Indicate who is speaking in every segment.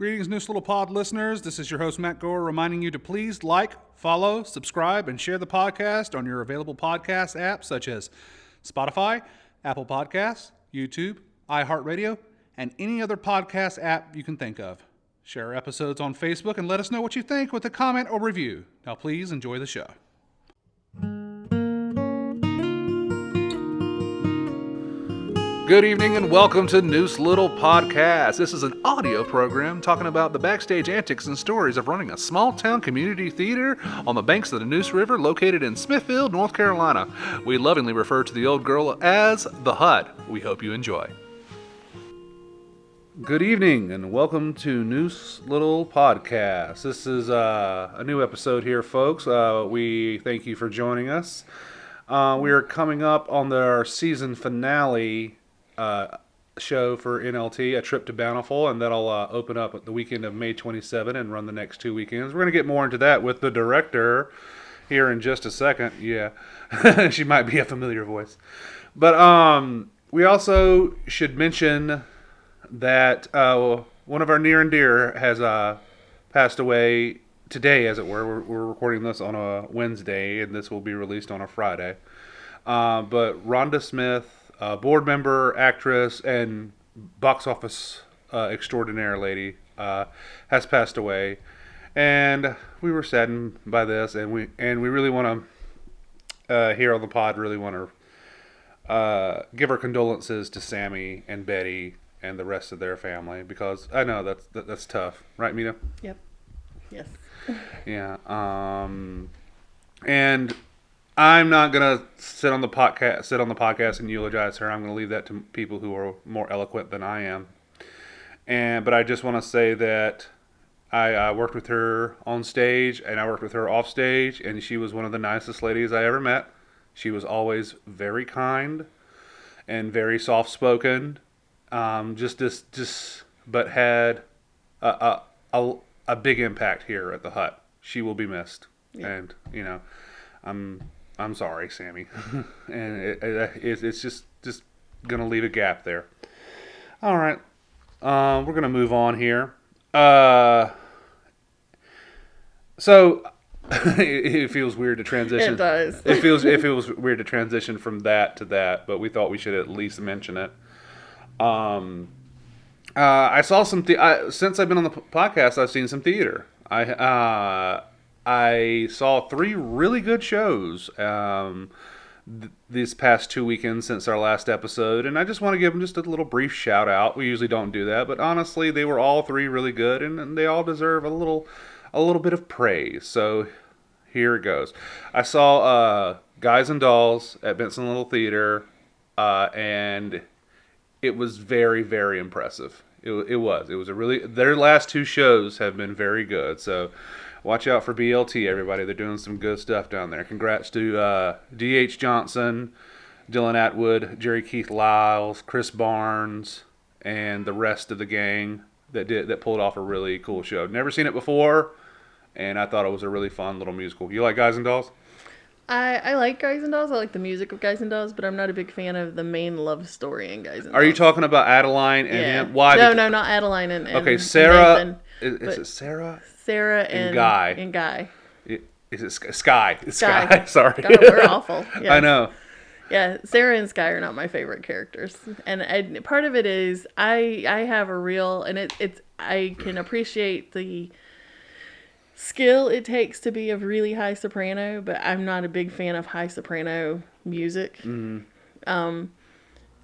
Speaker 1: Greetings, Neuse Little Pod listeners. This is your host, Matt Gore, reminding you to please like, follow, subscribe, and share the podcast on your available podcast apps such as Spotify, Apple Podcasts, YouTube, iHeartRadio, and any other podcast app you can think of. Share our episodes on Facebook and let us know what you think with a comment or review. Now, please enjoy the show. Good evening and welcome to Neuse Little Podcast. This is an audio program talking about the backstage antics and stories of running a small town community theater on the banks of the Neuse River located in Smithfield, North Carolina. We lovingly refer to the old girl as the Hut. We hope you enjoy. Good evening and welcome to Neuse Little Podcast. This is a new episode here, folks. We thank you for joining us. We are coming up on our season finale show for NLT, A Trip to Bountiful, and that'll open up at the weekend of May 27 and run the next 2 weekends. We're going to get more into that with the director here in just a second. Yeah, she might be a familiar voice. But we also should mention that one of our near and dear has passed away today, as it were. We're recording this on a Wednesday, and this will be released on a Friday. But Rhonda Smith, board member, actress, and box office extraordinaire lady, has passed away, and we were saddened by this, and we really want to here on the pod really want to give our condolences to Sammy and Betty and the rest of their family, because I know that's tough, right, Mita?
Speaker 2: Yep. Yes.
Speaker 1: Yeah. And I'm not gonna sit on the podcast and eulogize her. I'm gonna leave that to people who are more eloquent than I am. But I just want to say that I worked with her on stage and I worked with her off stage, and she was one of the nicest ladies I ever met. She was always very kind and very soft spoken. But had a big impact here at the Hut. She will be missed, yeah. And I'm sorry, Sammy, and it's just gonna leave a gap there. All right, we're gonna move on here. So it feels weird to transition.
Speaker 2: It does.
Speaker 1: It feels weird to transition from that to that, but we thought we should at least mention it. I saw some since I've been on the podcast. I've seen some theater. I saw 3 really good shows these past 2 weekends since our last episode, and I just want to give them just a little brief shout out. We usually don't do that, but honestly, they were all 3 really good, and they all deserve a little bit of praise. So here it goes. I saw Guys and Dolls at Benson Little Theater, and it was very, very impressive. It was a really, their last 2 shows have been very good. So watch out for BLT, everybody. They're doing some good stuff down there. Congrats to D.H. Johnson, Dylan Atwood, Jerry Keith Lyles, Chris Barnes, and the rest of the gang that pulled off a really cool show. Never seen it before, and I thought it was a really fun little musical. You like Guys and Dolls?
Speaker 2: I like Guys and Dolls. I like the music of Guys and Dolls, but I'm not a big fan of the main love story in Guys and Dolls.
Speaker 1: Are you talking about Adeline and him? Why?
Speaker 2: No, not Adeline and
Speaker 1: okay, Sarah.
Speaker 2: Nathan,
Speaker 1: is it Sarah?
Speaker 2: Sarah and
Speaker 1: Guy.
Speaker 2: And Guy.
Speaker 1: Is it Sky? It's Sky. Sorry.
Speaker 2: God, we're awful. Yes.
Speaker 1: I know.
Speaker 2: Yeah, Sarah and Sky are not my favorite characters, and part of it is I have a real, and it's I can appreciate the skill it takes to be a really high soprano, but I'm not a big fan of high soprano music. Mm-hmm.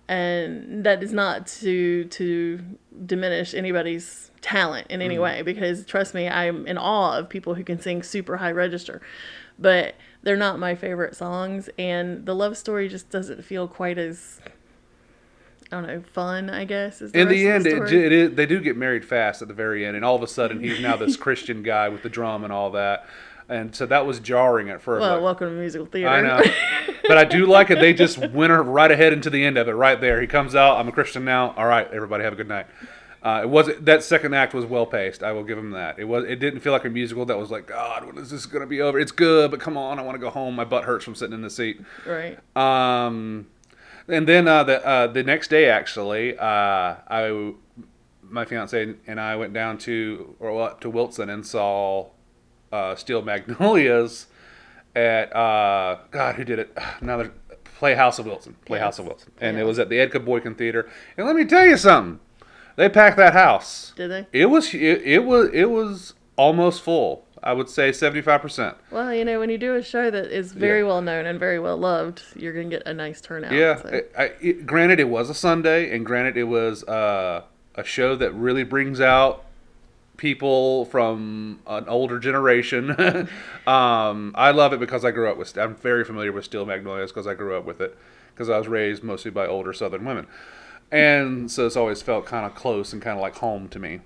Speaker 2: And that is not to diminish anybody's talent in any way, because trust me, I'm in awe of people who can sing super high register, but they're not my favorite songs, and the love story just doesn't feel quite as, I don't know, fun, I guess.
Speaker 1: In the end, they do get married fast at the very end, and all of a sudden he's now this Christian guy with the drum and all that. And so that was jarring at first.
Speaker 2: Well, welcome to musical theater.
Speaker 1: I know. But I do like it. They just went right ahead into the end of it right there. He comes out, I'm a Christian now. All right, everybody have a good night. That second act was well paced. I will give him that. It didn't feel like a musical that was like, God, when is this going to be over? It's good, but come on, I want to go home. My butt hurts from sitting in the seat.
Speaker 2: Right.
Speaker 1: And then the next day, actually, my fiance and I went down to Wilson and saw Steel Magnolias at God, who did it? Another Playhouse of Wilson. Playhouse of Wilson, and it was at the Edgar Boykin Theater. And let me tell you something, they packed that house.
Speaker 2: Did they?
Speaker 1: It was almost full. I would say 75%.
Speaker 2: Well, when you do a show that is very well known and very well loved, you're going to get a nice turnout.
Speaker 1: Yeah.
Speaker 2: So.
Speaker 1: Granted, it was a Sunday, and granted, it was a show that really brings out people from an older generation. I love it because I grew up with. I'm very familiar with Steel Magnolias because I grew up with it because I was raised mostly by older Southern women, and so it's always felt kind of close and kind of like home to me.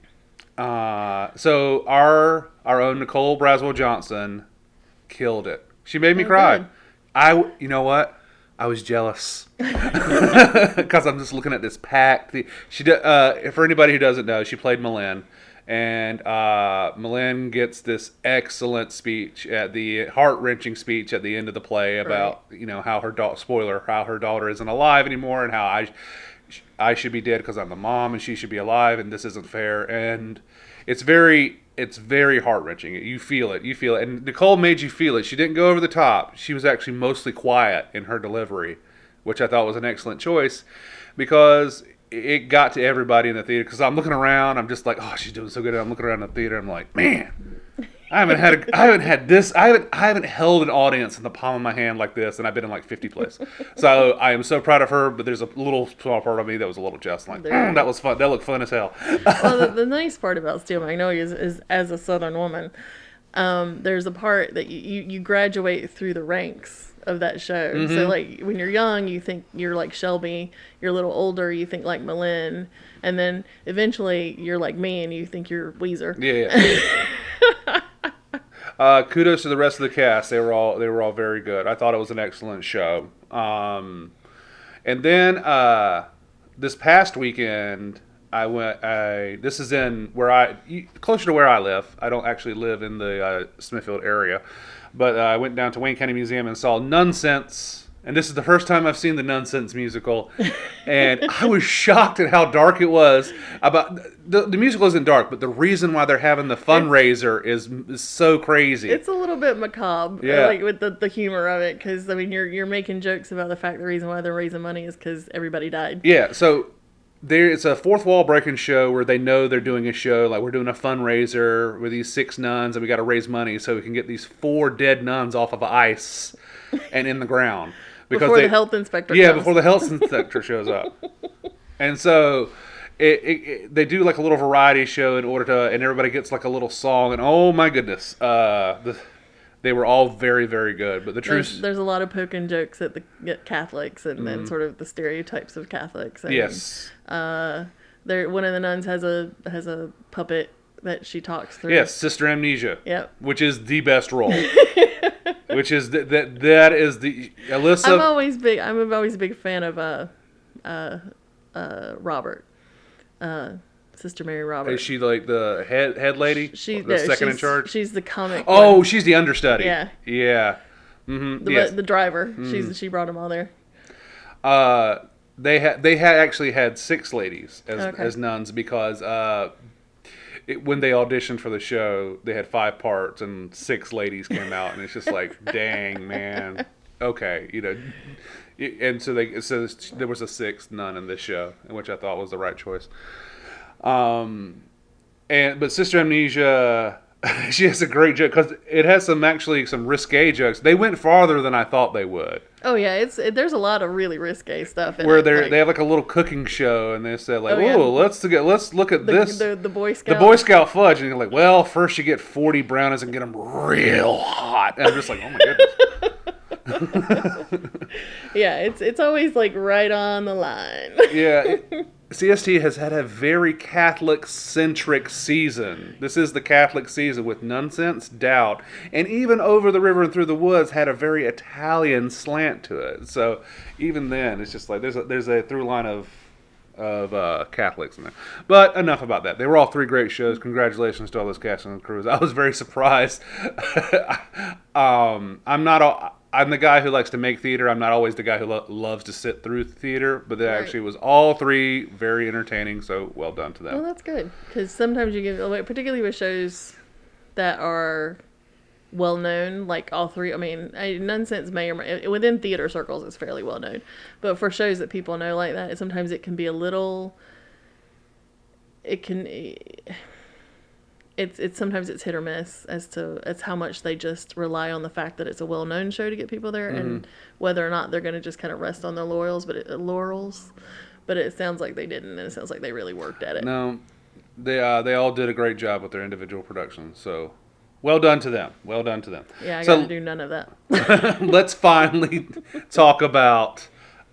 Speaker 1: So our own Nicole Braswell Johnson killed it. She made me cry.
Speaker 2: Good.
Speaker 1: You know what? I was jealous because I'm just looking at this packed. For anybody who doesn't know, she played Malin, and Malin gets this excellent speech heart-wrenching speech at the end of the play about how her how her daughter isn't alive anymore and how I should be dead because I'm the mom and she should be alive and this isn't fair. And it's very heart-wrenching. You feel it. And Nicole made you feel it. She didn't go over the top. She was actually mostly quiet in her delivery, which I thought was an excellent choice because it got to everybody in the theater. Because I'm looking around, I'm just like, oh, she's doing so good. And I'm looking around the theater, I'm like, man, I haven't held an audience in the palm of my hand like this, and I've been in like 50 plays. So I am so proud of her, but there's a little small part of me that was a little just like, that was fun. That looked fun as hell.
Speaker 2: Well, the nice part about Steel Magnolias is as a Southern woman, there's a part that you graduate through the ranks of that show. Mm-hmm. So like when you're young, you think you're like Shelby. You're a little older, you think like Malin, and then eventually you're like me and you think you're Weezer.
Speaker 1: Yeah. Kudos to the rest of the cast. They were all very good. I thought it was an excellent show. And then this past weekend, this is in closer to where I live. I don't actually live in the Smithfield area, but I went down to Wayne County Museum and saw Nonsense. And this is the first time I've seen the Nonsense musical, and I was shocked at how dark it was. About the musical isn't dark, but the reason why they're having the fundraiser is so crazy.
Speaker 2: It's a little bit macabre, like with the humor of it, because you're making jokes about the fact the reason why they're raising money is because everybody died.
Speaker 1: Yeah, so it's a fourth wall breaking show where they know they're doing a show, like we're doing a fundraiser with these 6 nuns, and we got to raise money so we can get these 4 dead nuns off of ice and in the ground.
Speaker 2: Before the health inspector
Speaker 1: comes.
Speaker 2: Yeah,
Speaker 1: before the health inspector shows up. And so they do like a little variety show and everybody gets like a little song. And oh my goodness, they were all very, very good. But
Speaker 2: there's a lot of poking jokes at the Catholics and then sort of the stereotypes of Catholics. And,
Speaker 1: yes.
Speaker 2: One of the nuns has a puppet that she talks through.
Speaker 1: Yes, Sister Amnesia.
Speaker 2: Yep.
Speaker 1: Which is the best role. Which is that is the Alyssa.
Speaker 2: I'm always a big fan of Robert, Sister Mary Robert.
Speaker 1: Is she like the head lady? The second in charge.
Speaker 2: She's the comic.
Speaker 1: Oh,
Speaker 2: one.
Speaker 1: She's the understudy.
Speaker 2: Yeah.
Speaker 1: Yeah. Mm-hmm.
Speaker 2: The driver. She brought them all there.
Speaker 1: They had 6 ladies as nuns because when they auditioned for the show, they had 5 parts and 6 ladies came out, and it's just like, dang, man. Okay, and so there was a 6th nun in this show, which I thought was the right choice. But Sister Amnesia, she has a great joke because it has some risque jokes. They went farther than I thought they would.
Speaker 2: Oh yeah, there's a lot of really risque stuff in
Speaker 1: where
Speaker 2: it.
Speaker 1: They have like a little cooking show, and they said like, let's look at this
Speaker 2: the Boy Scout.
Speaker 1: The Boy Scout fudge, and you're like, well, first you get 40 brownies and get them real hot, and I'm just like, oh my goodness.
Speaker 2: Yeah, it's always like right on the line.
Speaker 1: Yeah. CST has had a very Catholic-centric season. This is the Catholic season with Nonsense, Doubt, and even Over the River and Through the Woods had a very Italian slant to it. So even then, it's just like there's a through line of Catholics in there. But enough about that. They were all 3 great shows. Congratulations to all those cast and crews. I was very surprised. I'm the guy who likes to make theater. I'm not always the guy who loves to sit through theater, but they
Speaker 2: Right.
Speaker 1: actually was all three very entertaining. So well done to them.
Speaker 2: Well, that's good because sometimes you get, like, particularly with shows that are well known, like all three. I mean, Nonsense may within theater circles it's fairly well known, but for shows that people know like that, sometimes it can be a little. It can. It's sometimes it's hit or miss as how much they just rely on the fact that it's a well known show to get people there, and whether or not they're going to just kind of rest on their laurels. But it sounds like they didn't, and it sounds like they really worked at it.
Speaker 1: No, they all did a great job with their individual productions. So well done to them. Well done to them.
Speaker 2: Yeah, I
Speaker 1: So
Speaker 2: got to do none of that.
Speaker 1: let's finally talk about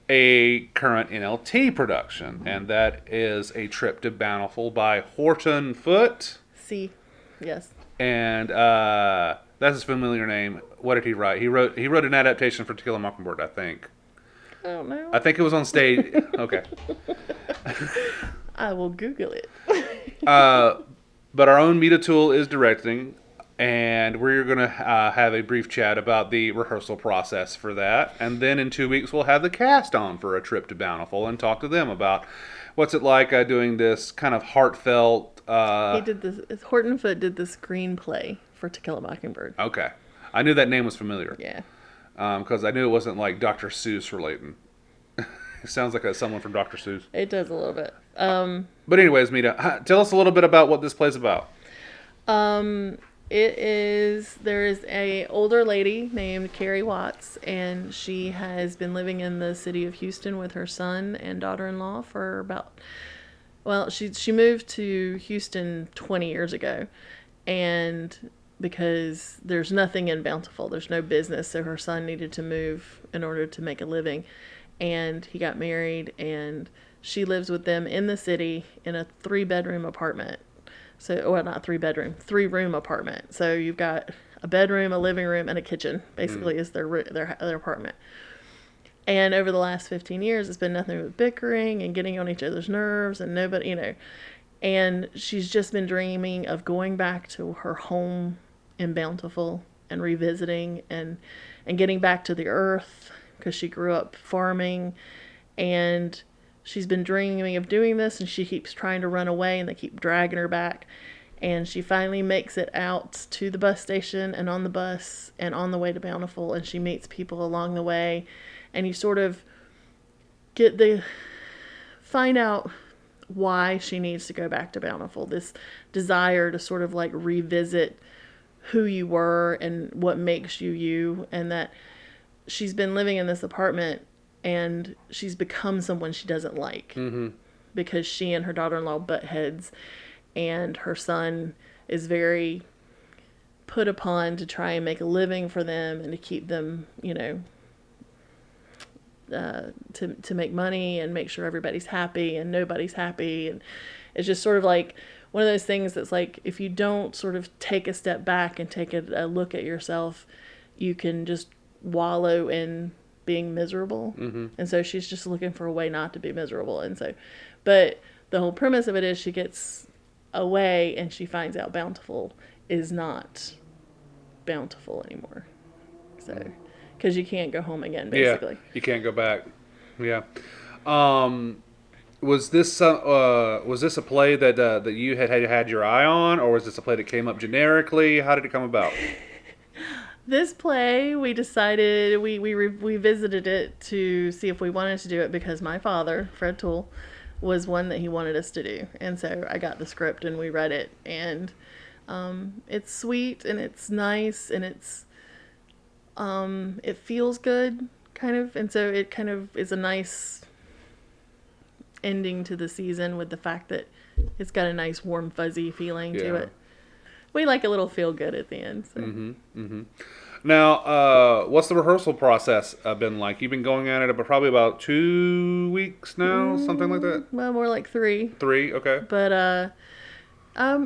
Speaker 1: a current NLT production, and that is A Trip to Bountiful by Horton Foote.
Speaker 2: See, yes.
Speaker 1: And that's his familiar name. What did he write? He wrote an adaptation for To Kill a Mockingbird, I think.
Speaker 2: I don't know.
Speaker 1: I think it was on stage. Okay.
Speaker 2: I will Google it.
Speaker 1: But our own Mita Toole is directing, and we're going to have a brief chat about the rehearsal process for that. And then in 2 weeks, we'll have the cast on for A Trip to Bountiful and talk to them about what's it like doing this kind of heartfelt...
Speaker 2: He did this. Horton Foote did the screenplay for To Kill a Mockingbird.
Speaker 1: Okay. I knew that name was familiar.
Speaker 2: Yeah.
Speaker 1: Because I knew it wasn't like Dr. Seuss related. It sounds like someone from Dr. Seuss.
Speaker 2: It does a little bit.
Speaker 1: But anyways, Mita, tell us a little bit about what this play's about.
Speaker 2: There is a older lady named Carrie Watts, and she has been living in the city of Houston with her son and daughter-in-law for she moved to Houston 20 years ago, and because there's nothing in Bountiful, there's no business, so her son needed to move in order to make a living, and he got married, and she lives with them in the city in a 3-bedroom apartment. So, well, not 3-bedroom, 3-room apartment. So you've got a bedroom, a living room, and a kitchen. Basically, is their apartment. And over the last 15 years, it's been nothing but bickering and getting on each other's nerves, and nobody, And she's just been dreaming of going back to her home in Bountiful and revisiting and getting back to the earth because she grew up farming, and she's been dreaming of doing this, and she keeps trying to run away, and they keep dragging her back. And she finally makes it out to the bus station and on the bus and on the way to Bountiful, and she meets people along the way, and you sort of find out why she needs to go back to Bountiful. This desire to sort of like revisit who you were and what makes you you, and that she's been living in this apartment and she's become someone she doesn't like because she and her daughter-in-law butt heads, and her son is very put upon to try and make a living for them and to keep them, to make money and make sure everybody's happy, and nobody's happy. And it's just sort of like one of those things that's like, if you don't sort of take a step back and take a look at yourself, you can just wallow in being miserable. And so she's just looking for a way not to be miserable. And so, but the whole premise of it is she gets away and she finds out Bountiful is not Bountiful anymore. So, because you can't go home again, basically.
Speaker 1: Yeah, you can't go back. Yeah. Was this a play that you had your eye on, or was this a play that came up generically? How did it come about?
Speaker 2: This play, we decided, we visited it to see if we wanted to do it because my father, Fred Toole, was one that he wanted us to do. And so I got the script and we read it. And it's sweet and it's nice and it feels good, kind of. And so it kind of is a nice ending to the season with the fact that it's got a nice warm fuzzy feeling to it. We like a little feel good at the end. So.
Speaker 1: Now, what's the rehearsal process been like? You've been going at it for probably about 2 weeks now, something like that?
Speaker 2: Well, more like 3.
Speaker 1: 3, okay.
Speaker 2: But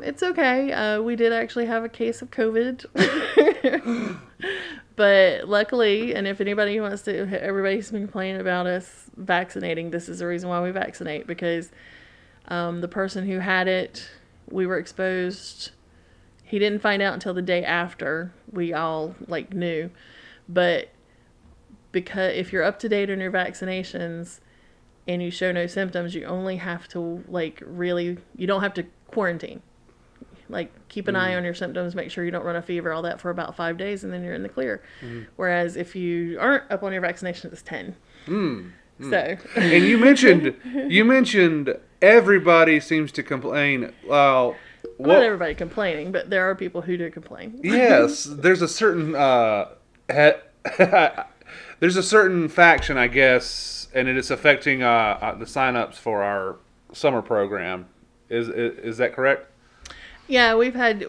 Speaker 2: it's okay. We did actually have a case of COVID. But luckily, and if anybody wants to, everybody's been complaining about us vaccinating. This is the reason why we vaccinate, because the person who had it, we were exposed. He didn't find out until the day after we all knew, but because if you're up to date on your vaccinations and you show no symptoms, you only have to you don't have to quarantine. Like, keep an eye on your symptoms, make sure you don't run a fever, all that, for about 5 days, and then you're in the clear. Whereas if you aren't up on your vaccination, it's 10. So.
Speaker 1: And you mentioned everybody seems to complain. Well,
Speaker 2: not everybody complaining, but there are people who do complain.
Speaker 1: Yes, there's a certain there's a certain faction, I guess, and it is affecting the sign-ups for our summer program. Is that correct?
Speaker 2: Yeah, we've had,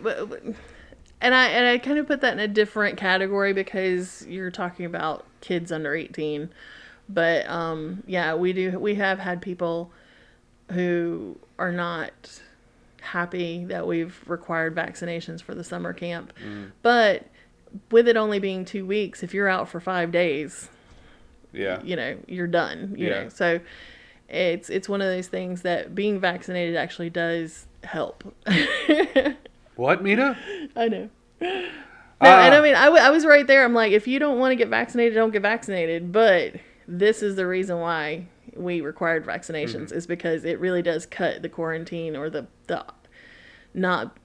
Speaker 2: and I kind of put that in a different category because you're talking about kids under 18. But yeah, we have had people who are not happy that we've required vaccinations for the summer camp. But with it only being 2 weeks, if you're out for 5 days, you're done. You know, so it's one of those things that being vaccinated actually does help.
Speaker 1: What, Mina?
Speaker 2: I know. No, and I mean, I was right there. I'm like, if you don't want to get vaccinated, don't get vaccinated. But this is the reason why we required vaccinations, is because it really does cut the quarantine or the not,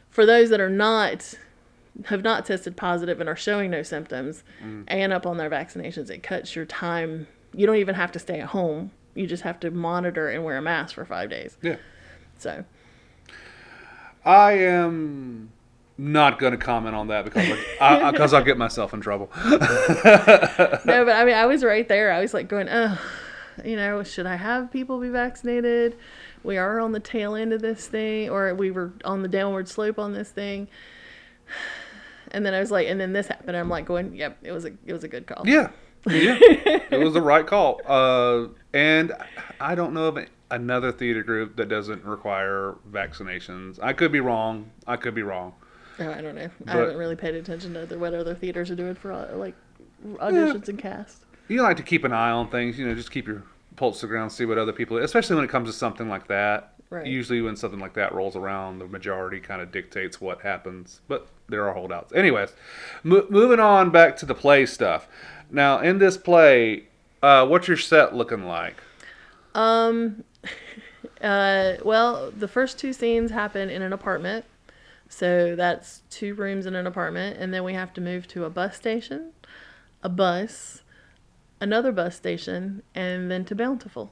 Speaker 2: for those that have not tested positive and are showing no symptoms and up on their vaccinations, it cuts your time. You don't even have to stay at home. You just have to monitor and wear a mask for 5 days. Yeah. So.
Speaker 1: I am not going to comment on that because I'll get myself in trouble.
Speaker 2: No, but I mean, I was right there. I was like going, should I have people be vaccinated? We are on the tail end of this thing, or we were on the downward slope on this thing. And then I was like, and then this happened. I'm like going, yep, it was a good call.
Speaker 1: Yeah. It was the right call. And I don't know of another theater group that doesn't require vaccinations. I could be wrong.
Speaker 2: Oh, I don't know. I haven't really paid attention to what other theaters are doing for auditions and cast.
Speaker 1: You like to keep an eye on things, just keep your pulse to the ground, see what other people, especially when it comes to something like that. Right. Usually when something like that rolls around, the majority kind of dictates what happens, but there are holdouts. Anyways, moving on back to the play stuff. Now, in this play, what's your set looking like?
Speaker 2: Well, the first 2 scenes happen in an apartment. So that's 2 rooms in an apartment. And then we have to move to a bus station, a bus, another bus station, and then to Bountiful.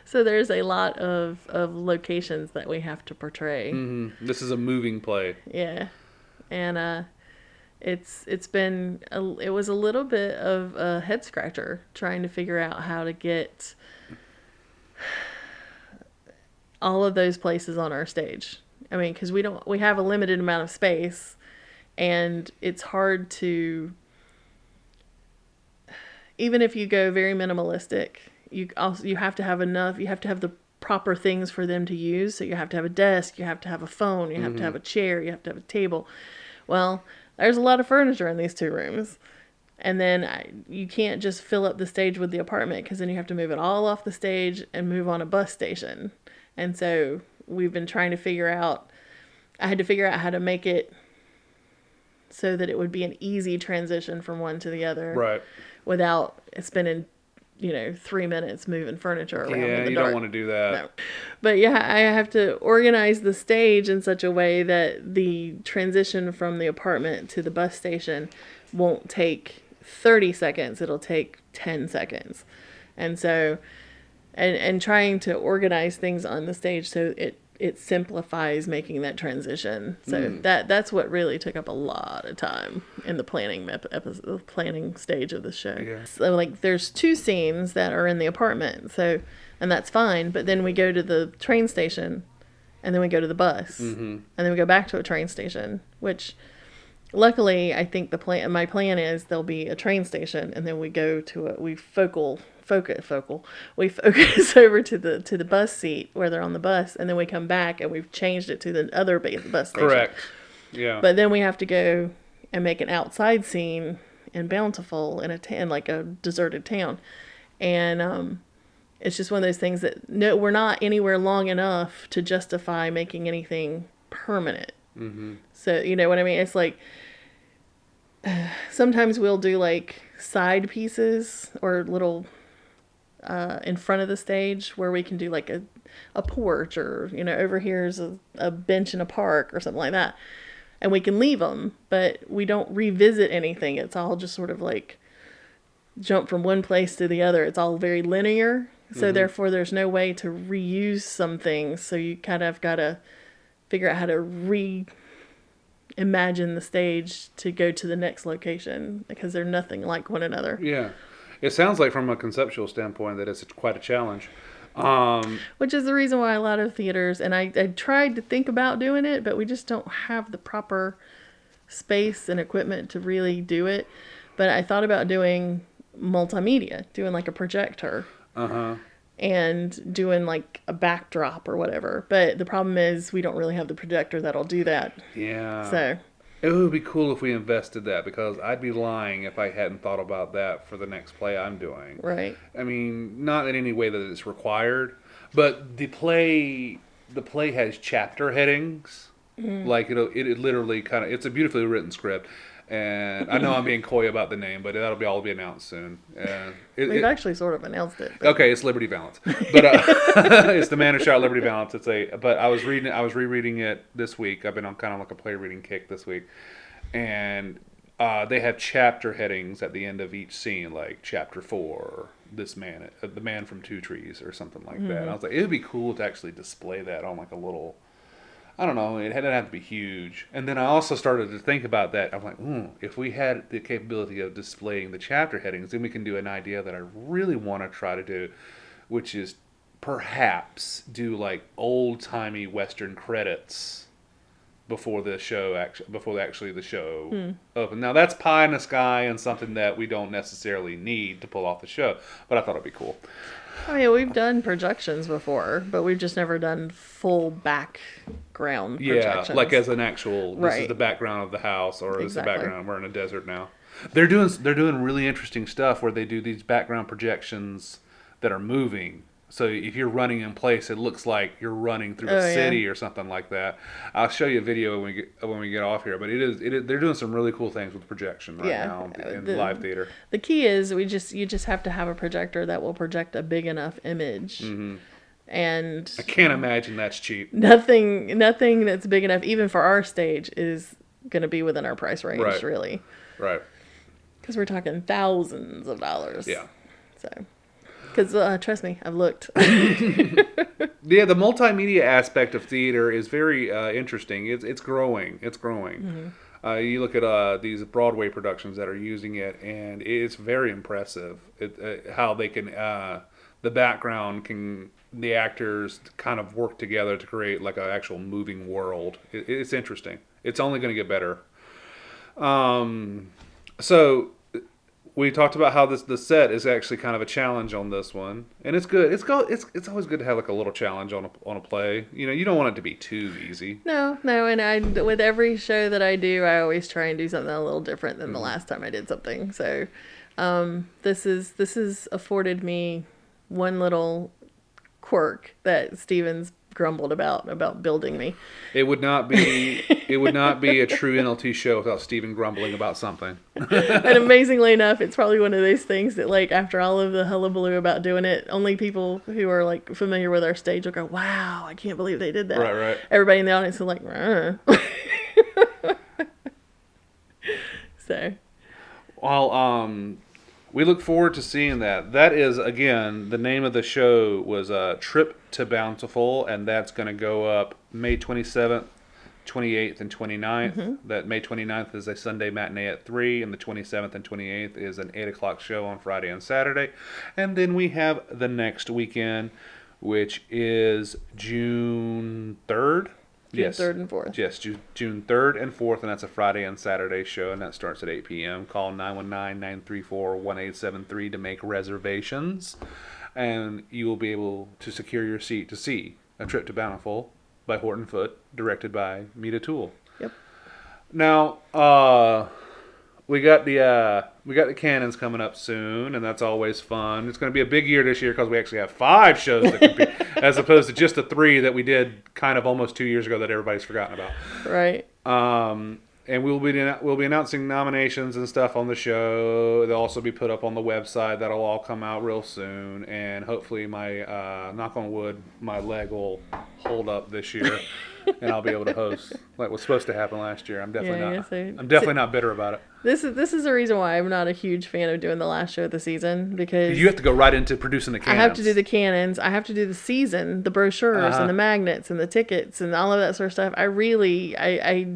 Speaker 2: So there's a lot of locations that we have to portray.
Speaker 1: Mm-hmm. This is a moving play.
Speaker 2: Yeah. And, it was a little bit of a head scratcher trying to figure out how to get all of those places on our stage. I mean, because we have a limited amount of space, and it's hard to, even if you go very minimalistic, you have to have enough, you have to have the proper things for them to use. So you have to have a desk, you have to have a phone, you have to have a chair, you have to have a table. Well, there's a lot of furniture in these 2 rooms. And then you can't just fill up the stage with the apartment, because then you have to move it all off the stage and move on a bus station. And so we've been trying to I had to figure out how to make it so that it would be an easy transition from one to the other. Right. Without spending, 3 minutes moving furniture around.
Speaker 1: Yeah, you don't want to do that. No.
Speaker 2: But yeah, I have to organize the stage in such a way that the transition from the apartment to the bus station won't take 30 seconds. It'll take 10 seconds. And so, and trying to organize things on the stage so it simplifies making that transition. So that's what really took up a lot of time in the planning stage of the show. Yeah. So there's 2 scenes that are in the apartment. So, and that's fine. But then we go to the train station, and then we go to the bus, and then we go back to a train station, which luckily I think my plan is there'll be a train station, and then we go to we focus over to the bus seat where they're on the bus, and then we come back and we've changed it to the other bus station. Correct. Yeah. But then we have to go and make an outside scene in Bountiful in a deserted town, and it's just one of those things that we're not anywhere long enough to justify making anything permanent. Mm-hmm. So you know what I mean? It's like sometimes we'll do like side pieces or little in front of the stage where we can do like a porch or, over here's a bench in a park or something like that. And we can leave them, but we don't revisit anything. It's all just sort of like jump from one place to the other. It's all very linear. So therefore there's no way to reuse some things. So you kind of got to figure out how to reimagine the stage to go to the next location because they're nothing like one another.
Speaker 1: Yeah. It sounds like from a conceptual standpoint that it's quite a challenge.
Speaker 2: Which is the reason why a lot of theaters, and I tried to think about doing it, but we just don't have the proper space and equipment to really do it. But I thought about doing multimedia, doing like a projector. And doing like a backdrop or whatever. But the problem is we don't really have the projector that'll do that.
Speaker 1: Yeah.
Speaker 2: So
Speaker 1: it would be cool if we invested that, because I'd be lying if I hadn't thought about that for the next play I'm doing.
Speaker 2: Right.
Speaker 1: I mean, not in any way that it's required, but the play has chapter headings. Like it literally kind of, it's a beautifully written script. And I know I'm being coy about the name, but that'll all be announced soon.
Speaker 2: We've actually sort of announced it.
Speaker 1: But. Okay, it's Liberty Valance, but it's the man who shot Liberty Valance. But I was rereading it this week. I've been on kind of like a play reading kick this week, and they have chapter headings at the end of each scene, like chapter 4, this man, the man from 2 Trees, or something like that. And I was like, it would be cool to actually display that on like a little. I don't know, it didn't have to be huge. And then I also started to think about that. I'm like, if we had the capability of displaying the chapter headings, then we can do an idea that I really want to try to do, which is perhaps do like old-timey Western credits before the show, the show opened. Now, that's pie in the sky and something that we don't necessarily need to pull off the show, but I thought it'd be cool.
Speaker 2: I mean, we've done projections before, but we've just never done full background projections.
Speaker 1: Yeah, like as an actual, this is the background of the house, or this is the background, we're in a desert now. They're doing really interesting stuff where they do these background projections that are moving. So if you're running in place, it looks like you're running through a city or something like that. I'll show you a video when we get off here. But they're doing some really cool things with projection right now in live theater.
Speaker 2: The key is you just have to have a projector that will project a big enough image. And
Speaker 1: I can't imagine that's cheap.
Speaker 2: Nothing that's big enough, even for our stage, is going to be within our price range, really.
Speaker 1: Right.
Speaker 2: Because we're talking thousands of dollars.
Speaker 1: Yeah.
Speaker 2: So. Because, trust me, I've looked.
Speaker 1: Yeah, the multimedia aspect of theater is very interesting. It's growing. It's growing. You look at these Broadway productions that are using it, and it's very impressive how they can, the background can, the actors kind of work together to create like an actual moving world. It's interesting. It's only going to get better. So we talked about how the set is actually kind of a challenge on this one, and it's good. It's always good to have like a little challenge on a play. You don't want it to be too easy.
Speaker 2: No, and with every show that I do, I always try and do something a little different than the last time I did something. So, this has afforded me one little quirk that Steven's grumbled about building me.
Speaker 1: It would not be a true NLT show without Steven grumbling about something.
Speaker 2: And amazingly enough, it's probably one of those things that, like, after all of the hullabaloo about doing it, only people who are like familiar with our stage will go, "Wow, I can't believe they did that."
Speaker 1: Right.
Speaker 2: Everybody in the audience is like, So.
Speaker 1: Well, we look forward to seeing that. That is, again, the name of the show was Trip to Bountiful, and that's going to go up May 27th, 28th, and 29th. That May 29th is a Sunday matinee at 3, and the 27th and 28th is an 8 o'clock show on Friday and Saturday. And then we have the next weekend, which is June 3rd.
Speaker 2: June 3rd and 4th.
Speaker 1: Yes, June 3rd and 4th, and that's a Friday and Saturday show, and that starts at 8 p.m. Call 919-934-1873 to make reservations, and you will be able to secure your seat to see A Trip to Bountiful by Horton Foote, directed by Toole.
Speaker 2: Yep.
Speaker 1: Now, we got the cannons coming up soon, and that's always fun. It's going to be a big year this year because we actually have 5 shows to compete, as opposed to just the 3 that we did kind of almost 2 years ago that everybody's forgotten about.
Speaker 2: Right.
Speaker 1: and we'll be announcing nominations and stuff on the show. They'll also be put up on the website. That'll all come out real soon, and hopefully my knock on wood, my leg will hold up this year, and I'll be able to host like was supposed to happen last year. I'm definitely not bitter about it.
Speaker 2: This is the reason why I'm not a huge fan of doing the last show of the season, because
Speaker 1: you have to go right into producing the cannons.
Speaker 2: I have to do the cannons. I have to do the season, the brochures and the magnets and the tickets and all of that sort of stuff. I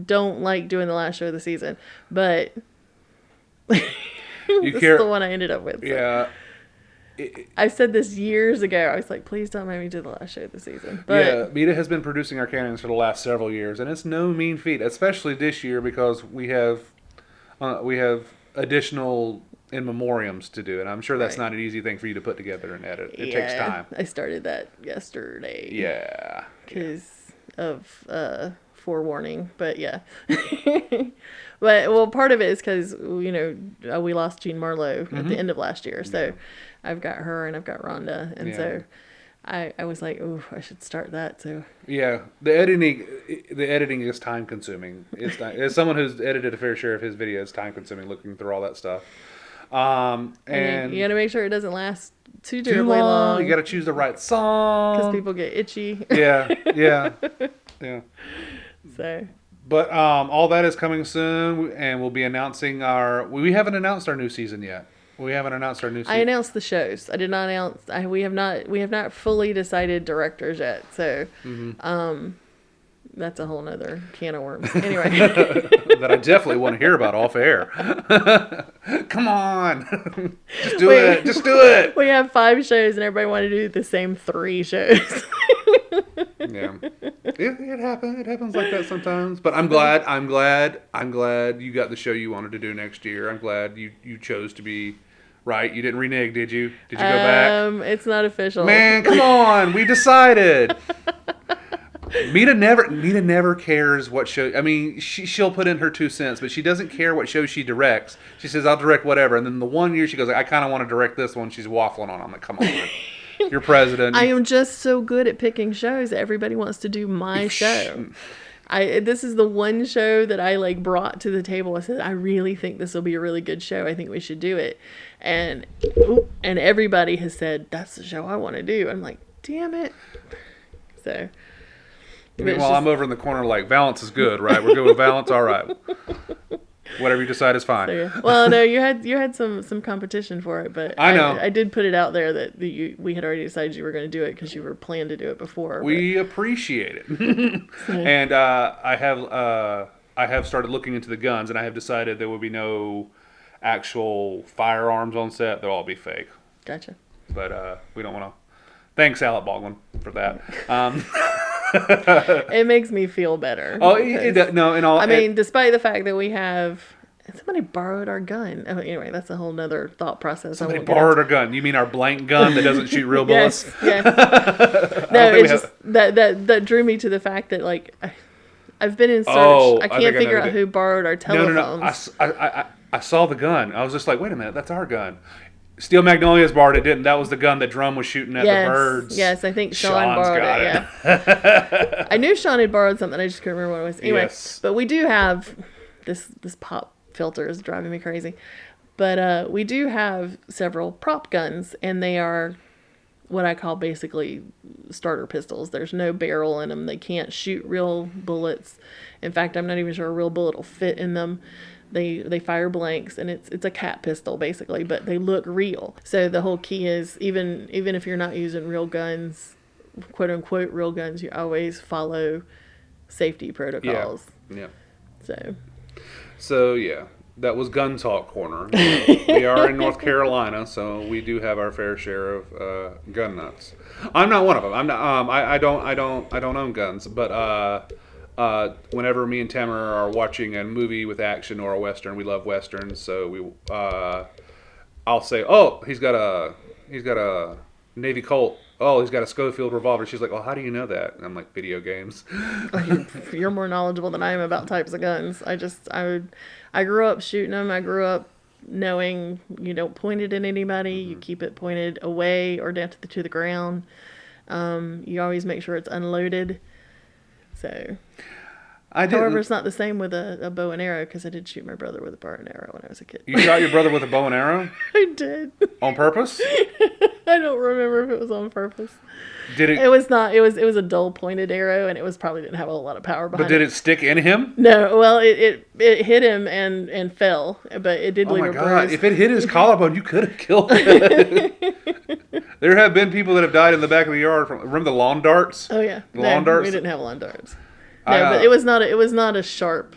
Speaker 2: don't like doing the last show of the season, but this is the one I ended up with. So.
Speaker 1: Yeah.
Speaker 2: I said this years ago. I was like, please don't make me do the last show of the season. But
Speaker 1: yeah, Mita has been producing our cannons for the last several years, and it's no mean feat, especially this year because we have additional in memoriams to do, and I'm sure that's not an easy thing for you to put together and edit. It takes time.
Speaker 2: I started that yesterday.
Speaker 1: Yeah.
Speaker 2: Because of forewarning, but yeah. But part of it is because we lost Jean Marlowe at the end of last year, so I've got her and I've got Rhonda, and so I was like, oh, I should start that. So
Speaker 1: yeah, the editing is time consuming. As someone who's edited a fair share of his videos, it's time consuming looking through all that stuff. And
Speaker 2: you got to make sure it doesn't last too
Speaker 1: long. You got to choose the right song
Speaker 2: because people get itchy.
Speaker 1: Yeah.
Speaker 2: So.
Speaker 1: But all that is coming soon, and we'll be announcing we haven't announced our new season yet. We haven't announced our new season.
Speaker 2: I announced the shows. I did not announce. We have not fully decided directors yet. So, that's a whole nother can of worms. Anyway,
Speaker 1: that I definitely want to hear about off air. Come on, just do it. Just do it.
Speaker 2: We have 5 shows, and everybody wanted to do the same 3 shows.
Speaker 1: Yeah, it happens. It happens like that sometimes. But I'm glad you got the show you wanted to do next year. I'm glad you chose to be right. You didn't renege, did you? Did you go back?
Speaker 2: It's not official.
Speaker 1: Man, come on. We decided. Mita never cares what show. I mean, she'll put in her 2 cents, but she doesn't care what show she directs. She says, "I'll direct whatever." And then the one year she goes, "I kind of want to direct this one." She's waffling on. I'm like, "Come on." You're president.
Speaker 2: I am just so good at picking shows that everybody wants to do my show. This is the one show that I brought to the table. I said, I really think this will be a really good show. I think we should do it. And everybody has said, that's the show I want to do. I'm like, damn it. So.
Speaker 1: Meanwhile, I'm over in the corner like, Valance is good, right? We're good with Valance? All right. Whatever you decide is fine.
Speaker 2: So, yeah. Well, no, you had some competition for it, but
Speaker 1: I know
Speaker 2: I did put it out there that we had already decided you were going to do it because you were planned to do it before.
Speaker 1: We appreciate it, and I have started looking into the guns, and I have decided there will be no actual firearms on set; they'll all be fake.
Speaker 2: Gotcha.
Speaker 1: But we don't want to. Thanks, Alec Baldwin, for that.
Speaker 2: It makes me feel better.
Speaker 1: Oh, no, and all.
Speaker 2: I mean, despite the fact that we have somebody borrowed our gun. Oh, anyway, that's a whole nother thought process.
Speaker 1: Somebody borrowed our gun. You mean our blank gun that doesn't shoot real bullets?
Speaker 2: Yes. No, it's just that drew me to the fact that I've been in search. I can't figure out who borrowed our telephones.
Speaker 1: No. I saw the gun. I was just like, wait a minute, that's our gun. Steel Magnolias borrowed it, didn't? That was the gun that Drum was shooting at the birds.
Speaker 2: Yes, I think Sean borrowed it. Yeah. I knew Sean had borrowed something. I just couldn't remember what it was. Anyway, but we do have this pop filter is driving me crazy. But we do have several prop guns, and they are what I call basically starter pistols. There's no barrel in them. They can't shoot real bullets. In fact, I'm not even sure a real bullet will fit in them. They fire blanks, and it's a cat pistol basically, but they look real. So the whole key is even if you're not using real guns, quote unquote real guns, you always follow safety protocols.
Speaker 1: Yeah.
Speaker 2: So
Speaker 1: yeah, that was Gun Talk Corner. We are in North Carolina, so we do have our fair share of gun nuts. I'm not one of them. I'm not. I don't own guns, but whenever me and Tamara are watching a movie with action or a Western, we love Westerns, so I'll say, oh, he's got a Navy Colt. Oh, he's got a Schofield revolver. She's like, oh, how do you know that? And I'm like, video games.
Speaker 2: You're more knowledgeable than I am about types of guns. I grew up shooting them. I grew up knowing you don't point it at anybody. You keep it pointed away or down to the ground. You always make sure it's unloaded. So,
Speaker 1: I did.
Speaker 2: However, it's not the same with a bow and arrow because I did shoot my brother with a bow and arrow when I was a kid.
Speaker 1: You shot your brother with a bow and arrow?
Speaker 2: I did.
Speaker 1: On purpose?
Speaker 2: I don't remember if it was on purpose.
Speaker 1: Did it?
Speaker 2: It was not. It was a dull pointed arrow, and it was probably didn't have a lot of power behind it.
Speaker 1: But did it stick in him?
Speaker 2: No. Well, it hit him and fell, but it did leave a bruise. Oh my God!
Speaker 1: If it hit his collarbone, you could have killed him. There have been people that have died in the back of the yard from. Remember the lawn darts?
Speaker 2: Oh yeah.
Speaker 1: The lawn darts.
Speaker 2: We didn't have lawn darts. No, but it was not a sharp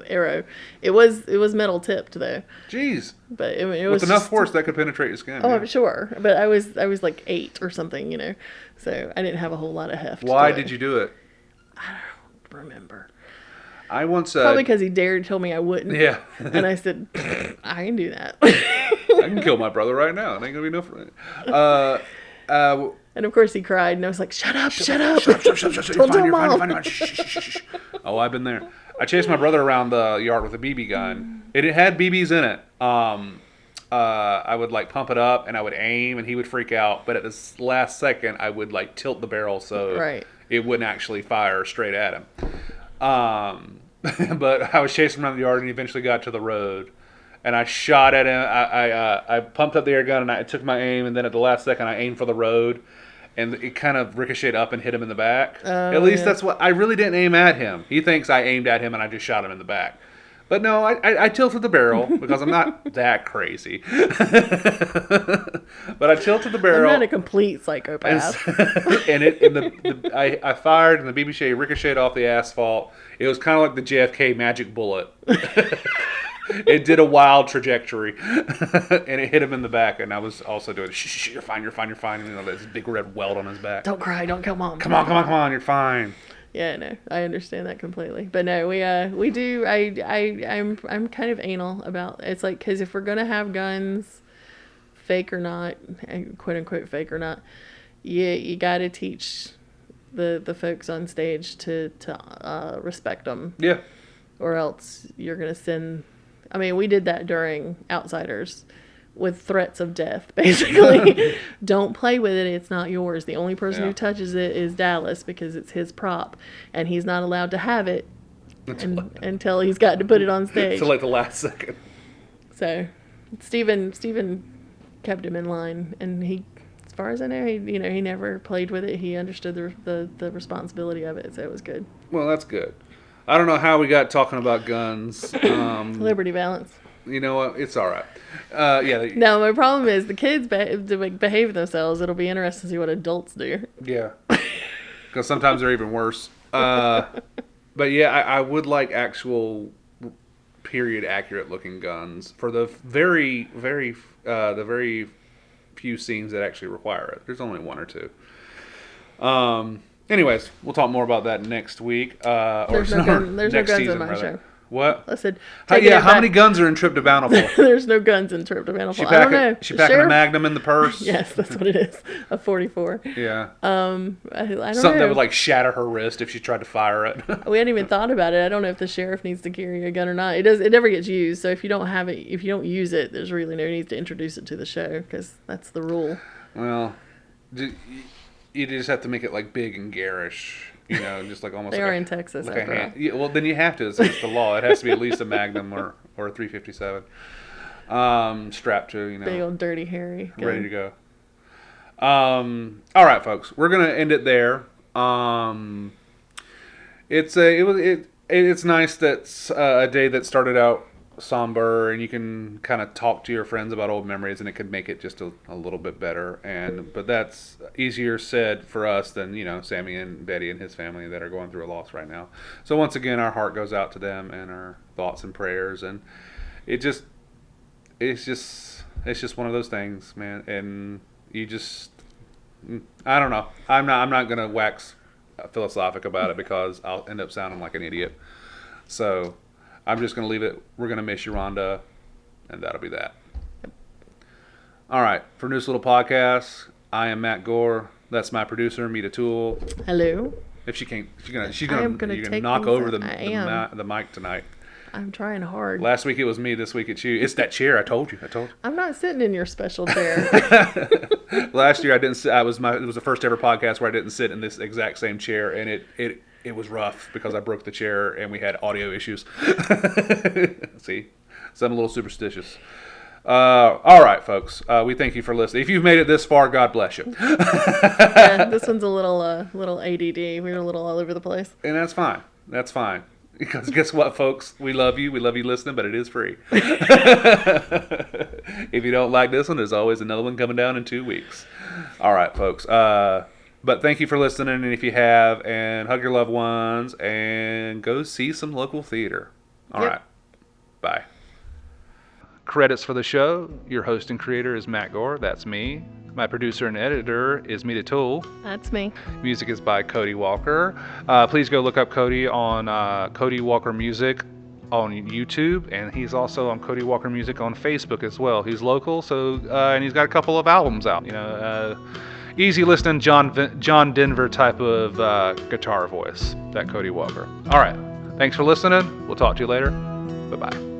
Speaker 2: arrow. It was metal tipped though.
Speaker 1: Jeez.
Speaker 2: But it was
Speaker 1: with enough force that could penetrate your skin.
Speaker 2: Oh,
Speaker 1: yeah.
Speaker 2: I'm sure. But I was like 8 or something, so I didn't have a whole lot of heft.
Speaker 1: Why did you do it?
Speaker 2: I don't remember.
Speaker 1: I once
Speaker 2: probably because he told me I wouldn't.
Speaker 1: Yeah.
Speaker 2: And I said, I can do that.
Speaker 1: I can kill my brother right now. It ain't gonna be no friend.
Speaker 2: And of course he cried, and I was like, "Shut up!
Speaker 1: Shut up! You're fine. You're fine. Shh. Oh, I've been there. I chased my brother around the yard with a BB gun. It had BBs in it. I would like pump it up, and I would aim, and he would freak out. But at the last second, I would like tilt the barrel so it wouldn't actually fire straight at him. But I was chasing around the yard, and he eventually got to the road. And I shot at him. I pumped up the air gun, and I took my aim. And then at the last second, I aimed for the road. And it kind of ricocheted up and hit him in the back. At least that's what... I really didn't aim at him. He thinks I aimed at him, and I just shot him in the back. But no, I tilted the barrel because I'm not that crazy. But I tilted the barrel.
Speaker 2: I'm not a complete psychopath.
Speaker 1: And I fired, and the BB shade ricocheted off the asphalt. It was kind of like the JFK magic bullet. It did a wild trajectory, and it hit him in the back. And I was also doing, shh, you're fine. And this big red welt on his back.
Speaker 2: Don't cry, don't kill mom.
Speaker 1: Come on, you're fine.
Speaker 2: Yeah, no, I understand that completely. But no, we do. I'm kind of anal about it's like because if we're gonna have guns, fake or not, quote unquote fake or not, you got to teach the folks on stage to respect them.
Speaker 1: Yeah.
Speaker 2: Or else you're gonna send. I mean, we did that during Outsiders with threats of death, basically. Don't play with it. It's not yours. The only person who touches it is Dallas because it's his prop, and he's not allowed to have it until he's got to put it on stage.
Speaker 1: So like the last second.
Speaker 2: So Steven kept him in line, and he, as far as I know, he never played with it. He understood the responsibility of it, so it was good.
Speaker 1: Well, that's good. I don't know how we got talking about guns.
Speaker 2: Liberty balance.
Speaker 1: You know what? It's all right.
Speaker 2: No, my problem is the kids behave themselves. It'll be interesting to see what adults do.
Speaker 1: Yeah. Because sometimes they're even worse. But yeah, I would like actual period accurate looking guns for the very few scenes that actually require it. There's only one or two. Anyways, we'll talk more about that next week.
Speaker 2: There's no guns in my show.
Speaker 1: What?
Speaker 2: I said,
Speaker 1: how many guns are in Trip to Bountiful?
Speaker 2: There's no guns in Trip to Bountiful. I don't know.
Speaker 1: She packing a Magnum in the purse?
Speaker 2: Yes, that's what it is. A 44.
Speaker 1: Yeah.
Speaker 2: I don't know.
Speaker 1: Something that would like shatter her wrist if she tried to fire it.
Speaker 2: We hadn't even thought about it. I don't know if the sheriff needs to carry a gun or not. It never gets used. So if you don't have it, if you don't use it, there's really no need to introduce it to the show because that's the rule.
Speaker 1: Well, you just have to make it like big and garish. Just like almost.
Speaker 2: They are in Texas.
Speaker 1: Like yeah, well, then you have to. It's the law. It has to be at least a Magnum or a 357, strapped to.
Speaker 2: Big old dirty Harry.
Speaker 1: Ready to go. All right, folks. We're gonna end it there. It's nice that a day that started out somber, and you can kind of talk to your friends about old memories, and it could make it just a little bit better. But that's easier said for us than Sammy and Betty and his family that are going through a loss right now. So once again, our heart goes out to them and our thoughts and prayers. And it's just one of those things, man. And you just, I don't know. I'm not gonna wax philosophic about it because I'll end up sounding like an idiot. So I'm just going to leave it. We're going to miss you, Rhonda, and that'll be that. All right. For Neuse Little Podcast, I am Matt Gore. That's my producer, Mita Toole.
Speaker 2: Hello.
Speaker 1: If she's gonna knock over the mic tonight.
Speaker 2: I'm trying hard.
Speaker 1: Last week it was me. This week it's you. It's that chair. I told you.
Speaker 2: I'm not sitting in your special chair.
Speaker 1: Last year I didn't sit. It was the first ever podcast where I didn't sit in this exact same chair, and it was rough because I broke the chair and we had audio issues. See, so I'm a little superstitious. All right, folks. We thank you for listening. If you've made it this far, God bless you.
Speaker 2: Yeah, this one's a little ADD. We were a little all over the place.
Speaker 1: And that's fine. That's fine. Because guess what, folks? We love you. We love you listening, but it is free. If you don't like this one, there's always another one coming down in 2 weeks. All right, folks. But thank you for listening, and if you have, and hug your loved ones, and go see some local theater. All right. Bye. Credits for the show. Your host and creator is Matt Gore. That's me. My producer and editor is Toole.
Speaker 2: That's me.
Speaker 1: Music is by Cody Walker. Please go look up Cody on Cody Walker Music on YouTube, and he's also on Cody Walker Music on Facebook as well. He's local, so and he's got a couple of albums out. Easy listening, John Denver type of guitar voice. That Cody Walker. All right. Thanks for listening. We'll talk to you later. Bye-bye.